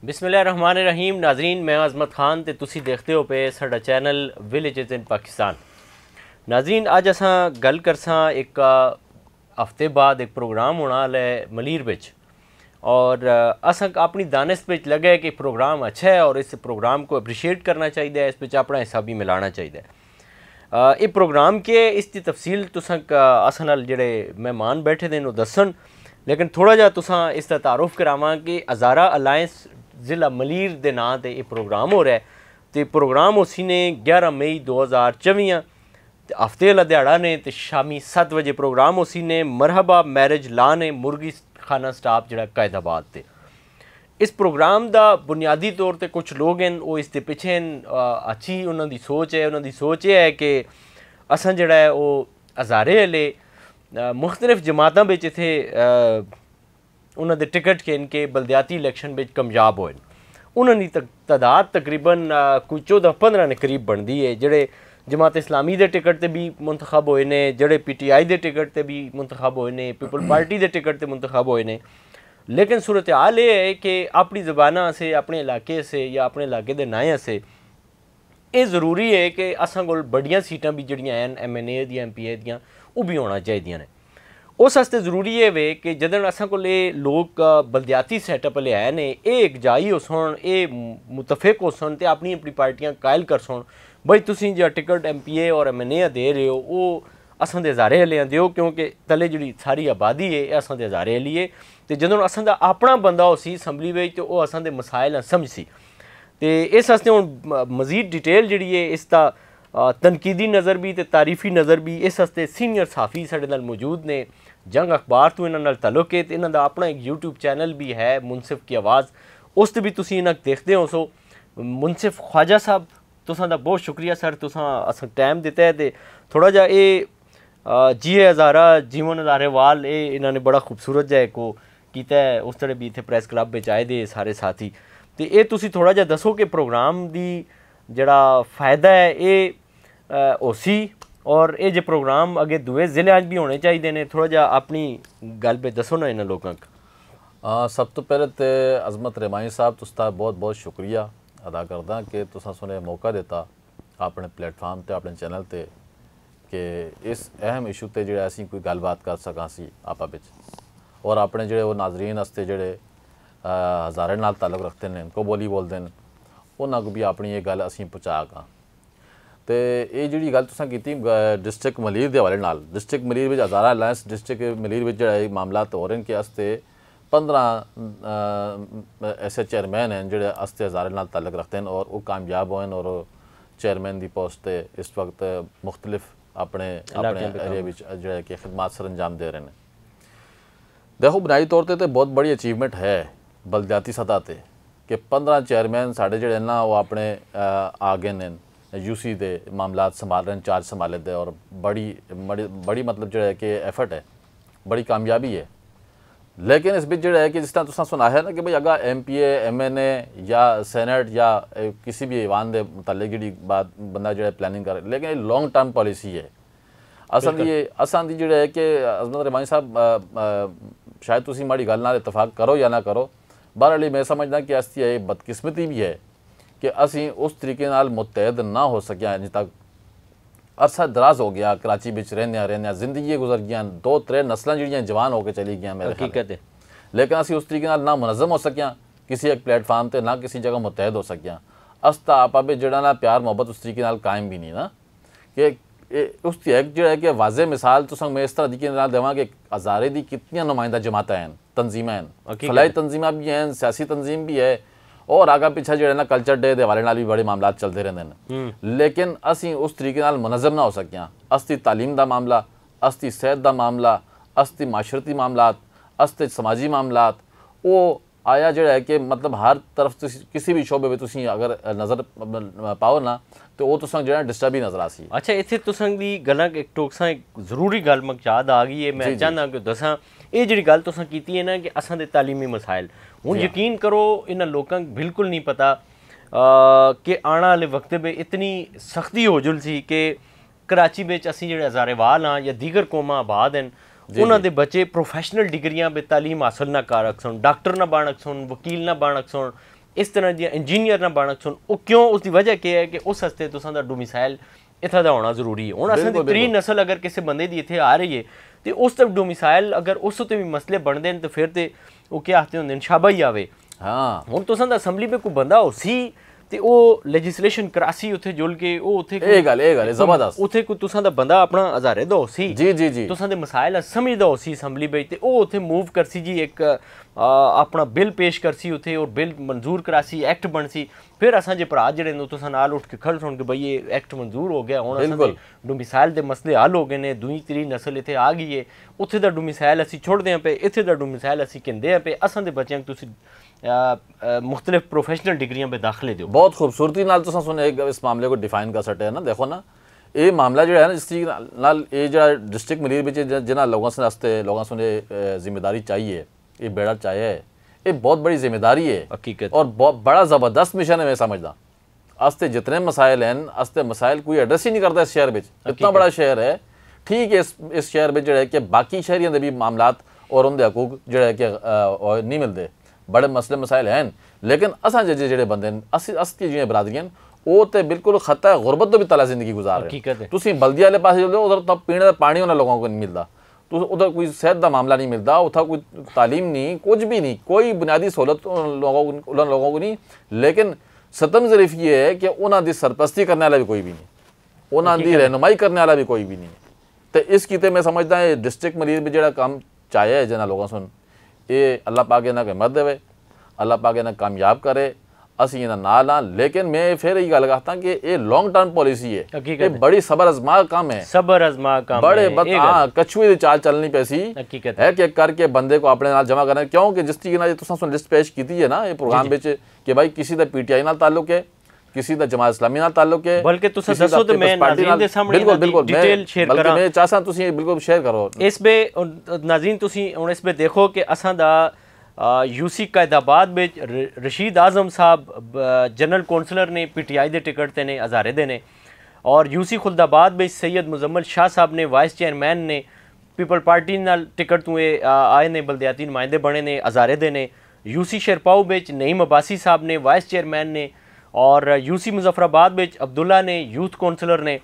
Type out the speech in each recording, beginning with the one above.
बिस्मिल्लाहिर्रहमानिर्रहीम। नाजरीन, मैं अज़मत खान ते तुसी देखते हो पे साडा चैनल विलेजेस इन पाकिस्तान। नाजरीन, अज असां गल करसां एक हफ्ते बाद एक प्रोग्राम होना है मलीर बिच, और असां अपनी दानिश बिच लगे कि प्रोग्राम अच्छा है और इस प्रोग्राम को अप्रीशिएट करना चाहिए, इस बिच अपना हिस्सा भी मिलाना चाहिए। ये प्रोग्राम के इसकी तफसील तुसां असां नाल जेह्ड़े मेहमान बैठे दे न दस्सन, लेकिन थोड़ा जा तुसां इसका तारुफ करावां कि हज़ारा अलायंस ज़िला मलीर के नाँ से यह प्रोग्राम हो रहा है। तो प्रोग्राम उसी ने 11 मई 2024 हफ्ते वाला दिहाड़ा ने, तो शामी 7 बजे प्रोग्राम उसी ने मरहबा मैरिज ला ने मुर्गी खाना स्टाफ जड़ा कायदाबाद से। इस प्रोग्राम का बुनियादी तौर पर कुछ लोग हैं वो इसके पिछे अच्छी उन्होंने सोच है। उन्होंने सोच ये है कि असा जड़ा है वो हज़ारे वाले मुख्तलिफ जमातों में इतने उन्होंने टिकट खेन के बलदियाती इलैक्शन में कामयाब होए। उन्होंने तादाद तकरीबन कोई 14-15 के करीब बनती है। जोड़े जमात इस्लामी के टिकट से भी मुंतखब होए ने, जोड़े PTI के टिकट से भी मुंतखब होए ने, पीपल पार्टी के टिकट से मुंतखब होए ने। लेकिन सूरत हाल ये है कि अपनी ज़बाना से, अपने इलाके से या अपने इलाके के नाएं से ये ज़रूरी है कि असां कोल बड़ियां सीटां भी जड़ियां हैं MNA दियां MPA दियां वो भी होना चाहिए ने। उस वास्ते ज़रूरी है वे कि जदन असां कोल लोग बलदियाती सैटअप ले आए ने, ये एकजाई हो सन, ये मुतफिक हो सन ते अपनी अपनी पार्टियां कायल कर सन भाई तुसीं जो टिकट MPA और MNA दे रहे हो वो असां दे हज़ारे हलियां दिओ, क्योंकि तले जी सारी आबादी है असां दे हज़ारे हली। तो जदों असां दा अपना बंदा हो सी असैम्बली में तो वह असां दे मसाइल समझ सी। तो इस वास्ते हुण मज़ीद डिटेल जी है इसका तनकीदी नज़र भी तो तारीफी नज़र भी इस वास्ते सीनियर साफ़ी साडे नाल मौजूद ने। जंग अखबार तो इन्हां नाल ताल्लुक है, तो इन्हां दा अपना एक YouTube चैनल भी है मुनसिफ की आवाज़, उस भी तुसीं इन्हां देखते हो। सो मुनसिफ ख्वाजा साहब तुसां दा बहुत शुक्रिया सर, तुसां असां टाइम दिता है। तो थोड़ा जा ये जीए हज़ारा जीवन हज़ारेवाल ये इन्होंने बड़ा खूबसूरत जा को किया है। उस तरह भी इतने प्रेस क्लब में आए दे सारे साथी। तो ये तुसी थोड़ा जा दसो कि प्रोग्राम की जड़ा फ़ायदा है ये ओसी और ये जो प्रोग्राम अगे दुए ज़िले भी होने चाहिए ने। थोड़ा जा अपनी गल पे दसो ना इन्होंने लोगों का। सब तो पहले तो अज़मत रेमाई साहब तुसका बहुत बहुत शुक्रिया अदा करदा कि तुसा सुने मौका देता अपने प्लेटफार्म ते अपने चैनल ते कि इस अहम इशू ते जो असी कोई गलबात कर सकां सी आपा बिच, और अपने जो नाजरीन वास्ते जोड़े हज़ारे नाल ताल्लुक रखते हैं, इनको बोली बोलते हैं, उन्होंने भी अपनी ये गल असी पहुँचा गा। तो ये जी गल तुसां कीती डिस्ट्रिक्ट मलीर के हवाले नाल, डिस्ट्रिक्ट मलीर में हज़ारा अलायंस डिस्ट्रिक्ट मलीर में जो मामला हो रहे हैं कि अस्ते 15 ऐसे चेयरमैन हैं जोड़े अस्ते हज़ारे नाल ताल्लुक रखते हैं और वो कामयाब हुए और चेयरमैन की पोस्ट इस वक्त मुख्तलिफ अपने एरिया में जो कि खिदमात सर अंजाम दे रहे हैं। देखो बुनियादी तौर पर तो बहुत बड़ी अचीवमेंट है बलदियाती सतह पर कि 15 चेयरमैन साढ़े जोड़े ना वो अपने आ गए हैं UC के मामला संभाल रहे हैं, चार्ज संभाले दे, और बड़ी बड़ी बड़ी मतलब जो है कि एफर्ट है, बड़ी कामयाबी है। लेकिन इस बीच जो है कि जिस तरह तुसां सुना है ना कि भाई अगर MPA MNA या सेनेट या किसी भी ईवान के मुतालिक जी बात बंदा जो है प्लानिंग करे, लेकिन ये लॉन्ग टर्म पॉलिसी है। असां दी जो है कि अज़मत रेमानी साहब शायद तुसी माड़ी गल नाल इतफाक करो या ना करो, बहरहाल मैं समझदा कि अस्ती ये बदकिस्मती भी है कि असी उस तरीके नाल मुतहद ना हो सकिया। अज तक अरसा दराज हो गया कराची बिच रहने जिंदगी गुजर गई, 2-3 नस्लें जिहड़ियां जवान होकर चली गई मेरे हकीकत है, लेकिन असी उस तरीके नाल ना मुनज़म हो सकिया किसी एक प्लेटफार्म पर, ना किसी जगह मुतहद हो सकिया। अस्ता आपा भी जड़ा ना प्यार मोहब्बत उस तरीके नाल कायम भी नहीं ना कि उसकी एक जो है कि वाज़े मिसाल तो मैं इस तरह तरीके नाल देवां कि हज़ारे दी कितनी नुमाइंदा जमातें हैं, तंजीमें हैं, फलाई तंजीमें भी हैं, सियासी तंजीम भी है, और आगा पिछा जो है ना कल्चर डे के हवाले नाल भी बड़े मामला चलते रहते हैं। लेकिन असी उस तरीके नाल मुनज़म ना हो सकिया। अस्ती तालीम का मामला, अस्ती सेहत का मामला, अस्ती माशरती मामलात, अस्ते समाजी मामलात, वो आया जो है कि मतलब हर तरफ किसी भी शोबे में तुसी अगर नज़र पाओ ना तो वो तुसां जो है डिस्टर्ब ही नज़र आ सी। अच्छा, इतने तुसां दी गल्लां एक टोकसां एक ज़रूरी गल मक याद आ गई है, मैं चाहना कि दसां ये जी गल तुसां कीती है ना कि असां दे तालीमी मसाइल, हुण यकीन करो इन्हां लोकां बिल्कुल नहीं पता कि आने वाले वक्त में इतनी सख्ती हो जुल सी कि कराची में असीं जेह्ड़े हज़ारेवाल हाँ या दीगर कौमां आबाद हैं उन्हां दे बच्चे प्रोफैशनल डिग्रियां बे तालीम हासिल ना कर सन, डॉक्टर ना बन सन, वकील ना बन सन, इस तरह दी इंजीनियर ना बनक सुन वो क्यों उसकी वजह क्या है कि उस हस्ते तुसां दा डोमिसाइल इत्थै दा होना जरूरी है। हुण असां दी त्री नस्ल अगर किसी बंदे दी इत्थे आ रही है तो उस तक डोमिसाइल अगर उस उत्ते भी मसले बनदे न तो फिर ते वो क्या आखदे हुंदे न शाबाही आवे। हाँ हुण तुसां दा असैम्बली में कोई बंदा होसी ते वो लेजिस्लेशन करासी उत्थे जुल के वो उत्थे ਇਹ ਗੱਲ ਜ਼ਬਰਦਸਤ उत्थे कोई तुसां दा बंदा अपना हज़ारे दा होसी जी जी जी तुसां दे मसाइल समझदा होसी असैम्बली विच ते ओह उत्थे मूव करसी जी एक अपना बिल पेश करसी उत्थे और बिल मंजूर करासी एक्ट बनसी फिर असां जे भरा जेहड़े न तुसां नाल उठ के खड़ सुन के भई ये एक्ट मंजूर हो गया हुण असां दे डोमिसाइल दे मसले हल हो गए ने दूई त्री नस्ल इत्थे आ गई है उत्थे दा डोमिसाइल असीं छोड़दे पे इत्थे दा डोमिसाइल असीं किंदे पे असां दे बच्चें तुसीं मुख्तलिफ प्रोफेशनल डिग्रियां पे दाखिले दो। बहुत खूबसूरती नाल तुसां सुने इस मामले को डिफाइन कर सकते हैं ना। देखो ना ये मामला जो है ना जिस तरीके नाल ये जो डिस्ट्रिक्ट मलीर विच जिन्हां लोगों से वास्ते लोगों सुने जिम्मेदारी चाहिए ये बेड़ा चाहिए ये बहुत बड़ी जिम्मेदारी है हकीकत और बहुत बड़ा ज़बरदस्त मिशन है मैं समझदा। अस्ते जितने मसाइल हैं अस्ते मसाइल कोई एड्रेस ही नहीं करता इस शहर में। इतना बड़ा शहर है ठीक है इस शहर में जो है कि बाकी शहरियों के भी मामलात और उनके हकूक जो है कि नहीं मिलते बड़े मसले मसाइल हैं लेकिन असां जे बंदे अस जिहड़ियां बरादरियां वो तो बिल्कुल खतरा गुरबत तो भी तला जिंदगी गुजार रहे हैं। तुसीं बल्दिया वाले पास चलो उधर तो पीने का पानी उन्होंने लोगों को नहीं मिलता तो उधर कोई सेहत का मामला नहीं मिलता उधर कोई तालीम नहीं कुछ भी नहीं कोई बुनियादी सहूलत उन लोगों को नहीं। लेकिन सतम ज़रीफ ये है कि उन्होंने सरपरस्ती करने वाला भी कोई भी नहीं उन्होंने रहनुमाई करने वाला भी कोई भी नहीं। तो इस कीते मैं समझदा है डिस्ट्रिक्ट मलीर में जो काम चाहिए जिन्हें लोगों सुन ये अल्लाह पाक इन्हां के मद देवे अल्लाह पाक इन्हां कामयाब करे असी इन्हां नाल आ। लेकिन मैं फिर यही गल कहता कि ये लॉन्ग टर्म पॉलिसी है ये बड़ी सबर अजमा काम है सबर अजमा काम बड़े हाँ कछुए की चाल चलनी पैसी है कि करके बंदे को अपने नाल जमा करना क्योंकि जिस तरीके नाल तुसां सुन लिस्ट पेश की है ना ये प्रोग्राम विच कि भाई किसी का PTI नाल ताल्लुक है किसी का जमात इस्लामी नाल ताल्लुक है बल्कि तुसां दसो ते मैं नाज़रीन दे सामने बिल्कुल बिल्कुल डिटेल शेयर करा मैं चाहता तुसीं बिल्कुल शेयर करो इस बे नाज़रीन तुसीं हुण इस बे देखो कि असां दा UC कायदाबाद में रशीद आज़म साहब जनरल कौंसलर ने PTI के टिकट ते ने हज़ारे दे ने और UC खुलदाबाद में सैयद मुजम्मल शाह साहब ने वाइस चेयरमैन ने पीपल पार्टी नाल टिकट तो आए ने बल्दियाती नुमाइंदे बने ने हज़ारे दे ने। UC शेरपाऊ में नईम अब्बासी साहब ने वाइस चेयरमैन ने और UC मुजफ्फराबाद में अब्दुल्ला ने यूथ कौंसलर ने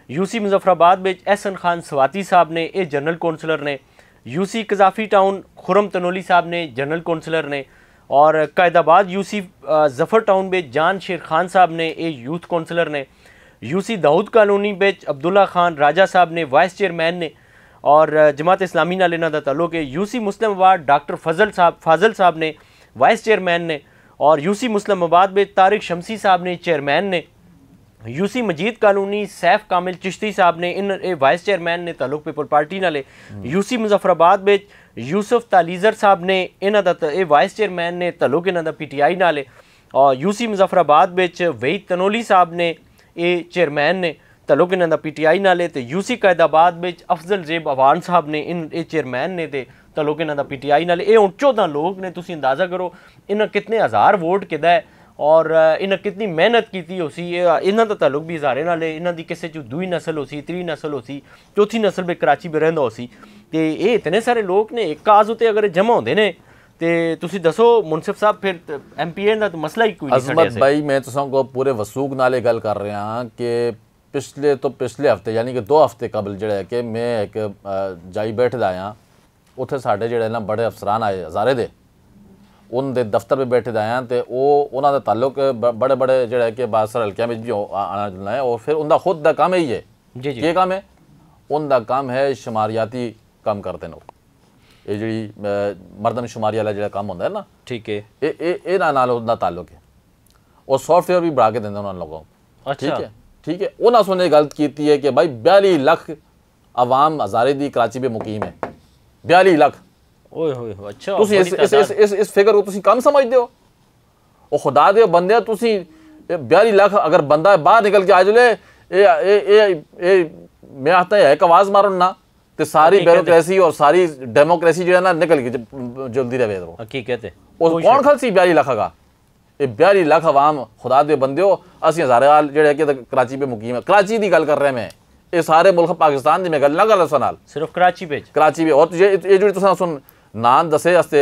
UC मुजफ्फराबाद में एहसन खान सवाती साहब ने ये जनरल कौंसलर ने UC कजाफी टाउन खुरम तनोली साहब ने जनरल कौंसलर ने और कायदाबाद UC जफ़र टाउन में जान शेर खान साहब ने ये यूथ कौंसलर ने UC दाऊद कॉलोनी में अब्दुल्ला खान राजा साहब ने वाइस चेयरमैन ने और जमात इस्लामी नाल इन्हां दा ताल्लुक है। UC मुस्लिमाबाद डॉक्टर फाजल साहब ने वाइस चेयरमैन ने और UC मुस्लिमाबाद में तारिक शमसी साहब ने चेयरमैन ने UC मजीद कॉलोनी सैफ कामिल चिश्ती साहब ने इन वाइस चेयरमैन ने ताल्लुक पीपल पार्टी नाले। UC मुजफ्फराबाद में यूसुफ तालीजर साहब ने इन्हां दा वाइस चेयरमैन ने ताल्लुक इन्हां दा PTI नाले और UC मुजफ्फराबाद में वहीद तनोली साहब ने ये चेयरमैन ने ताल्लुक इन्हां दा PTI नाले। तो UC कायदाबाद में अफजल जेब अवान साहब ने इन चेयरमैन ने ते ताल्लुक इन्हां दा PTI नाले। ये 14 लोग ने तुसीं अंदाज़ा करो इन्हां कितने हज़ार वोट किदा है और इन्हें कितनी मेहनत की होसी इन्हां दा ताल्लुक भी हज़ारे नाल इन्हां दी किसी चो दूई नस्ल होसी त्री नस्ल होसी चौथी नस्ल में कराची में रहिंदा होसी ते ये इतने सारे लोग ने एक काज उत्ते अगर जमा होंदे ने ते तुसीं दसो मुनसिफ साहब फिर MPN दा तो मसला ही कोई नहीं। अजमत भाई मैं तुसां को पूरे वसूक नाल गल कर रहा कि पिछले हफ्ते यानी कि 2 हफ्ते कबल जो है कि मैं एक जाई बैठदा आया उत्थे साडे जिहड़े ना बड़े अफसरान आए हज़ारे दे उनके दफ्तर में बैठे आया तो उन्होंने ताल्लुक बड़े बड़े जोड़ा कि बासर हल्कियां भी आना जुलना है और फिर उनका खुद का काम यही है जी ये काम है उनका काम है शुमारियाती काम करते हैं ये जी मरदम शुमारी वाला जो काम होता है ना ठीक है ये उनका ताल्लुक है और सॉफ्टवेयर भी बढ़ा के देंगे उन्होंने लोगों को ठीक है उन्होंने सुने गलत की है कि भाई 42 लाख आवाम हज़ारे दी कराची में मुकीम है 42 लाख अच्छा इस फिगर को तुम कम समझते हो और खुदा दे बंदे 42 लाख अगर बंदा बाहर निकल के आ जाए मैं आता है एक आवाज मारो ना तो सारी ब्यूरोक्रेसी और सारी डेमोक्रेसी जो है ना निकल के जल्दी रहे हकीकत है और कौन खलसी 42 लाख का ये 42 लाख आवाम खुदा दे बंदे हो असी हज़ारे वाल जो कराची पे मुकीम है कराची की गल कर रहे हैं मैं ये सारे मुल्क पाकिस्तान की मैं गल ना कर रहा सिर्फ कराची पे और ये जो सुन नान दसे हस्ते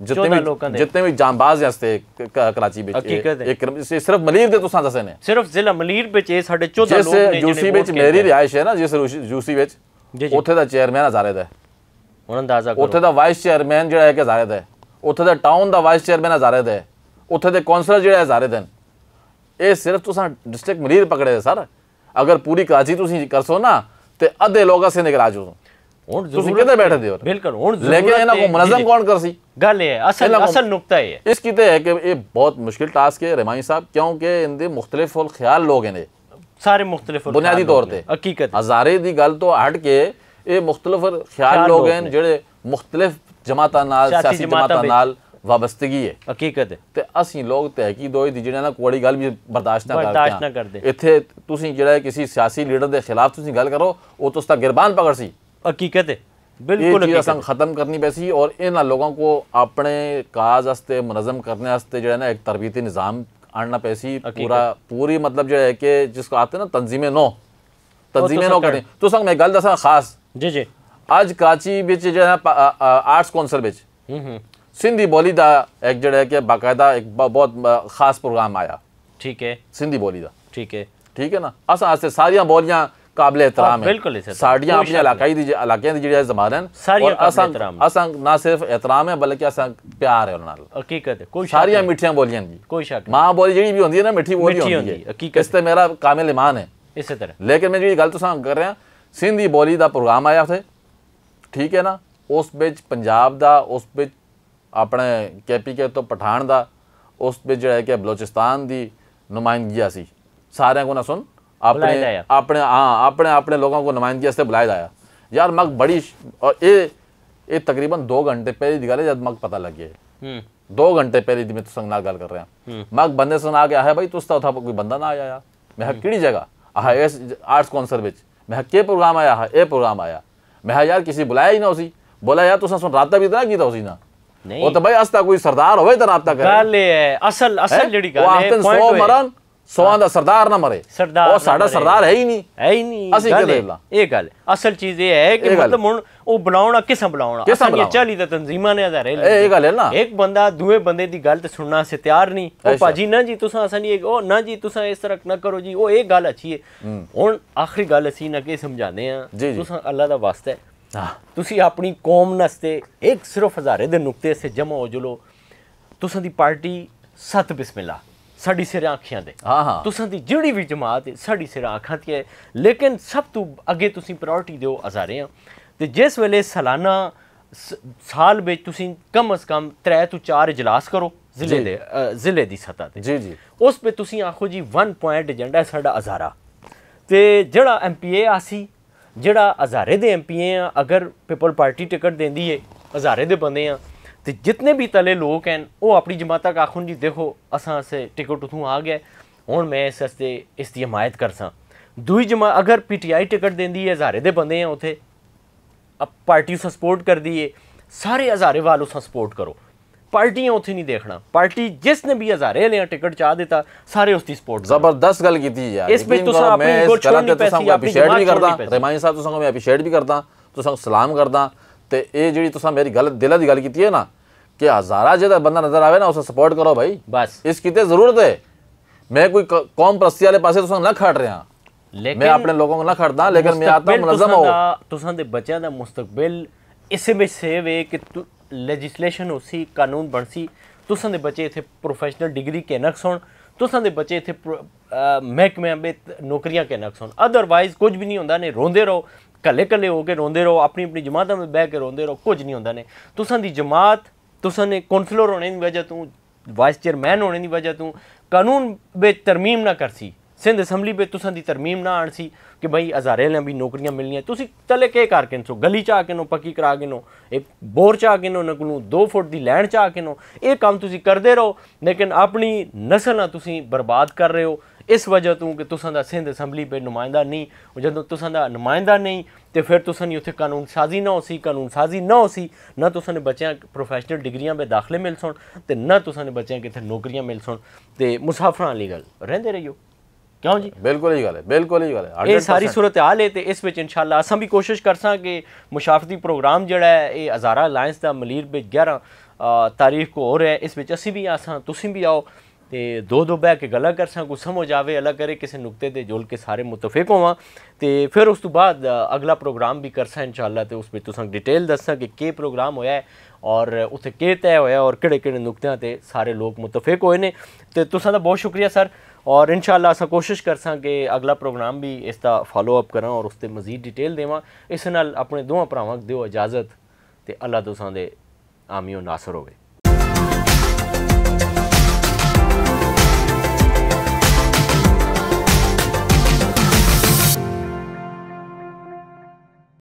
जितने भी जांबाज हस्ते कराची विच एक सिर्फ मलीर दे तुसां दसे ने सिर्फ जिला मलीर विच ये साढ़े 14 लोग ने यूसी विच मेरी रिहाइश है ना जिस यूसी विच ਉੱਥੇ ਦਾ ਚੇਅਰਮੈਨ ਹਜ਼ਾਰੇ ਦਾ ਹੁਣ ਅੰਦਾਜ਼ਾ ਕਰੋ ਉੱਥੇ ਦਾ ਵਾਈਸ ਚੇਅਰਮੈਨ ਜਿਹੜਾ ਹੈ ਕਿ ਹਜ਼ਾਰੇ ਦਾ ਹੈ ਉੱਥੇ ਦਾ ਟਾਊਨ ਦਾ ਵਾਈਸ ਚੇਅਰਮੈਨ ਹਜ਼ਾਰੇ ਦਾ ਹੈ ਉੱਥੇ ਦੇ ਕੌਂਸਲਰ ਜਿਹੜੇ ਹਜ਼ਾਰੇ ਦੇ ਇਹ ਸਿਰਫ ਤੁਸੀਂ ਡਿਸਟ੍ਰਿਕਟ ਮਲੀਰ ਪਕੜੇ ਦੇ ਸਰ ਅਗਰ ਪੂਰੀ ਕਰਾਚੀ ਤੁਸੀਂ ਕਰਸੋ ਨਾ ਤੇ ਅੱਧੇ ਲੋਕ ਅਸੀਂ ਨਿਕਲ ਜਾਓ ਹੁਣ ਤੁਸੀਂ ਕਿੱਥੇ ਬੈਠਦੇ ਹੋ ਬਿਲਕੁਲ ਹੁਣ ਲੇਕਿਨ ਇਹਨਾਂ ਕੋ ਮੁਨਜ਼ਮ ਕੌਣ ਕਰਸੀ ਗੱਲ ਇਹ ਹੈ ਅਸਲ ਨੁਕਤਾ ਇਹ ਹੈ ਇਸ ਕੀਤੇ ਹੈ ਕਿ ਇਹ ਬਹੁਤ ਮੁਸ਼ਕਿਲ ਟਾਸਕ ਹੈ ਰਹਿਮਾਨੀ ਸਾਹਿਬ ਕਿਉਂਕਿ ਇਹਦੇ ਮੁxtਲਿਫ ਫੁਲ ਖਿਆਲ ਲੋਕ ਨੇ ਸਾਰੇ ਮੁxtਲਿਫ ਬੁਨਿਆਦੀ ਤੌਰ ਤੇ ਹਕੀਕਤ ਹਜ਼ਾਰੇ ਦੀ ਗੱਲ ਤੋਂ ਹਟ ਕੇ ਇਹ ਮੁxtਲਿਫ ਖਿਆਲ ਲੋਕ ਹਨ ਜਿਹੜੇ ਮੁxtਲਿਫ ਜਮਾਤਾਂ ਨਾਲ ਸਿਆਸੀ ਜਮਾਤਾਂ ਨਾਲ ਵਾਬਸਤਗੀ ਹੈ ਹਕੀਕਤ ਹੈ ਤੇ ਅਸੀਂ ਲੋਕ ਤਹਿਕੀਦ ਹੋਈ ਦੀ ਜਿਹੜਾ ਨਾ ਕੋੜੀ ਗੱਲ ਵੀ ਬਰਦਾਸ਼ਤ ਨਾ ਕਰਦੇ ਇੱਥੇ ਤੁਸੀਂ ਜਿਹੜਾ ਕਿਸੇ ਸਿਆਸੀ ਲੀਡਰ ਦੇ ਖਿਲਾਫ ਤੁਸੀਂ ਗੱਲ ਕਰੋ ਉਹ तो उसका गिरबान पकड़ सी हकीकत है बिल्कुल ये चीज़ ख़त्म करनी पैसी और इन लोगों को अपने काज वास्ते मुनज़म करने वास्ते जो है ना एक तरबीती निज़ाम आना पैसी पूरी मतलब जो है कि जिसको आते हैं ना तंजीमें नो करें तो संग मैं गल दसा खास जी जी आज कराची विच जो है ना आर्ट्स कौंसल विच सिंधी बोली दा एक जो है कि बाकायदा एक बहुत खास प्रोग्राम आया ठीक है सिंधी बोली दा ठीक है ना असा आस्ते सारियां बोलियां काबिल एहतराम है साड़ियां अपने इलाके दी जिहड़ी ज़बान है और असां ना सिर्फ एहतराम है बल्कि असां प्यार है उन्हां नाल हकीकत है कोई सारियां मिठियां बोलियां दी कोई शक मां बोली जिहड़ी भी होंदी है ना मिठी बोली होंदी है हकीकत इस ते मेरा कामिल ईमान है इसी तरह लेकिन मैं जिहड़ी गल तुसां कर रहा सिंधी बोली दा प्रोग्राम आया थे ठीक है ना उस विच पंजाब दा उस विच अपने KPK तो पठान दा उस विच जिहड़ा है कि बलोचिस्तान दी नुमाइंदगी सी सारियां को ना सुन अपने लोगों को नुमाइंदगी से बुलाया जाया यार मग बड़ी और ये तकरीबन 2 घंटे पहले की गल है जब मग पता लग गया 2 घंटे पहले दी मैं तो संग नाल गल कर रहा मग बंदे सुन आ गया है भाई तुस था कोई बंदा ना आया यार मैं किहड़ी जगह आह इस आर्ट्स कौंसल विच मैं के प्रोग्राम आया है ये प्रोग्राम आया मैं यार किसी बुलाया ही ना उसी बोला यार तुसा सुन राबता भी इतना कीता उसी ना वो तो भाई अस्ता कोई सरदार होवे तो राबता करे गल है असल जेडी गल है पॉइंट मरन 100 ਦਾ ਸਰਦਾਰ ਨਾ ਮਰੇ ਉਹ ਸਾਡਾ ਸਰਦਾਰ ਹੈ ਹੀ ਨਹੀਂ ਅਸੀਂ ਕਿਹਦੇ ਲਾ ਇਹ ਗੱਲ ਅਸਲ ਚੀਜ਼ ਇਹ ਹੈ ਕਿ ਮਤਲਬ ਹੁਣ ਉਹ ਬੁਲਾਉਣਾ ਕਿਸਾਂ ਬੁਲਾਉਣਾ ਅਸਾਂ 40 ਦਾ ਤਨਜ਼ੀਮਾਂ ਨੇ ਹਜ਼ਾਰੇ ਇਹ ਗੱਲ ਹੈ ਨਾ ਇੱਕ ਬੰਦਾ ਦੂਏ ਬੰਦੇ ਦੀ ਗੱਲ ਤੇ ਸੁਣਨਾ ਸੇ ਤਿਆਰ ਨਹੀਂ ਉਹ ਭਾਜੀ ਨਾ ਜੀ ਤੁਸੀਂ ਅਸਾਂ ਨਹੀਂ ਉਹ ਨਾ ਜੀ ਤੁਸੀਂ ਇਸ ਤਰ੍ਹਾਂ ਨਾ ਕਰੋ ਜੀ ਉਹ ਇਹ ਗੱਲ ਅੱਛੀ ਹੈ ਹੁਣ ਆਖਰੀ ਗੱਲ ਅਸੀਂ ਨਾ ਕਿ ਸਮਝਾਉਂਦੇ ਆ ਤੁਸੀਂ ਅੱਲਾ ਦਾ ਵਾਸਤਾ ਹੈ ਤੁਸੀਂ ਆਪਣੀ ਕੌਮ ਵਾਸਤੇ ਇੱਕ ਸਿਰਫ ਹਜ਼ਾਰੇ ਦੇ ਨੁਕਤੇ ਸੇ ਜਮਾ ਹੋ ਜਲੋ ਤੁਸੀਂ ਦੀ ਪਾਰਟੀ ਸਤ ਬਿਸਮਿਲ੍ਲਾ साड़ी सिर आँखियां दे तुसां दी जिहड़ी भी जमात है साड़ी सिर आँखां ते है लेकिन सब तो अगे तुसीं प्रायोरिटी दिओ हज़ारे ते जिस वेले सालाना साल विच तुसीं कम अज़ कम 3 तो 4 इजलास करो ज़िले दी सतह ते जी उस पे तुसीं आखो जी 1 पॉइंट एजेंडा है साडा हज़ारा ते जिहड़ा MPA आसी जिहड़ा हज़ारे दे MPA अगर पीपल पार्टी टिकट देंदी है हज़ारे दे बंदे तो जितने भी तले लोग हैं वो अपनी जमात का आखुन जी देखो असा से टिकट उतों आ गया हूँ मैं इस वास्ते इसकी हमायत कर सा दूई जमात अगर PTI टिकट देंदी है हज़ारे दे बंदे हैं उत्थे अब पार्टी उस सपोर्ट कर दी है सारे हज़ारे वाल उस सपोर्ट करो पार्टियां उत्थे नहीं देखना पार्टी जिसने भी हज़ारे लिया टिकट चाह देता सारे उसकी सपोर्ट जबरदस्त गल की थी यार इस पे तुसा अपनी को छोड़नी पैसी अपनी अप्रीशिएट भी करदा रहमानी साहब तुसा को मैं अप्रीशिएट भी करदा तुसा सलाम करदा ते ये जी तुसा मेरी गल दिल की गल की है ना कि हज़ारा जो बंदा नजर आवे ना उसे सपोर्ट करो भाई बस इसकी तो जरूरत है मैं कोई कौम परस्ती वाले पासे तुसा ना खड़ रहा मैं अपने लोगों को ना खड़दा लेकिन मैं आता मुनज़्ज़म हो तुसा दे बच्चों दा मुस्तकबिल इसे में सेव है कि लेजिस्लेशन होसी कानून बनसी तुसा दे बच्चे इत्थे प्रोफेशनल डिग्री के नक्स होण तुसा दे बच्चे इत्थे महकमे में नौकरियां के नक्स होण अदरवाइज कुछ भी नहीं होंदा ने रोंदे रहो कल्ले कल्ले हो के रोंदे रहो अपनी अपनी जमात में बह के रोंदे रहो कुछ नहीं होंदा ने तुसा दी जमात तुसा ने कौंसलर होने की वजह तू वाइस चेयरमैन होने की वजह तू कानून में तरमीम ना कर सी सिंध असैम्बली में तुसा दी तरमीम ना आन सी कि भाई हज़ारे ने भी नौकरियां मिलनियां तुसी तले के करके सो गली चाह के नो पक्की करा के नो एक बोर चाह के नो नकलू 2 फुट की लैंड चाह के नो ये काम तुसी करते रहो लेकिन अपनी नस्ल तुसी बर्बाद कर रहे हो इस वजह तू कि तुसां दा सिंध असैम्बली पे नुमाइंदा नहीं जदों तुसां दा नुमाइंदा नहीं तो फिर तुसां नी उत्थे कानून साजी ना होसी कानून साजी ना होसी ना तुसां ने बच्चों प्रोफेशनल डिग्रियां में दाखले मिल सन ते ना तुसां ने बच्चों कितने नौकरियां मिल सन ते मुसाफरां वाली गल रहिंदे रहियो क्यों जी बिल्कुल ही गल है बिल्कुल ही गल है ये सारी सूरत हाल है तो इस विच इंशाअल्लाह असां भी कोशिश करसां कि मुशाफती प्रोग्राम जिहड़ा है ये हज़ारा अलायंस दा मलीर विच 11 तारीख को हो रहा है इस विच असी भी आसां तुसीं भी आओ तो दो बह के गल्लां करसां कुछ समझ आवे अल्लाह करे किसी नुकते ते जुल के सारे मुतफिक होवां तो फिर उस तो बाद अगला प्रोग्राम भी करसां इंशाअल्लाह तो उस तुसां डिटेल दस्सां कि केह् प्रोग्राम होया है और उत्थे केह् तय होया और केह्ड़े नुकतियां ते सारे लोग मुतफिक होए ने ते तुसां दा बहुत शुक्रिया सर और इंशाअल्लाह असां कोशिश करसां कि अगला प्रोग्राम भी इसका फॉलो अप करां और उसते मजीद डिटेल देवां इस नाल अपने दोवां भरावां दिओ इजाज़त ते अल्लाह तुसां दे आमीओ नासर होवे।